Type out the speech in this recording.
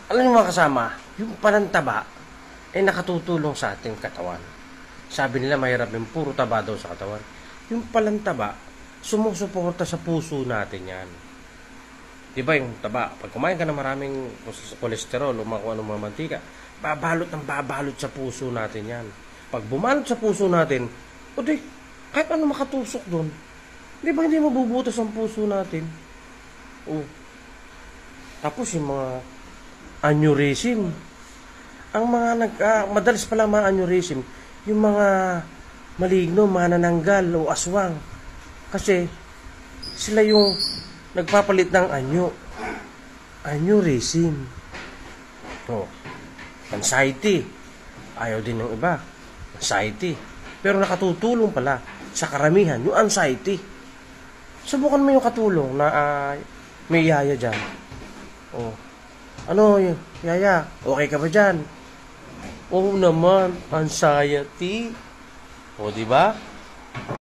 Alam niyo mga kasama, yung palantaba ay nakatutulong sa ating katawan. Sabi nila mahirap yung puro taba daw sa katawan. Yung palantaba, sumusuporta sa puso natin yan. Diba yung taba, pag kumain ka ng maraming kolesterol o mga mantika, babalot ng babalot sa puso natin yan. Pag bumalot sa puso natin, o di, kahit ano makatusok doon. Di ba hindi mabubutas ang puso natin? O. Tapos yung mga aneurysm. Ang mga madalas pala mga aneurysm, yung mga maligno, manananggal o aswang. Kasi sila yung nagpapalit ng aneurysm. O. Anxiety. Ayaw din ng iba. Anxiety. Pero nakatutulong pala sa karamihan yung anxiety. Subukan mo yung katulong na may yaya dyan. O. Ano, yaya? Okay ka ba dyan? Oo naman. Anxiety. O, diba?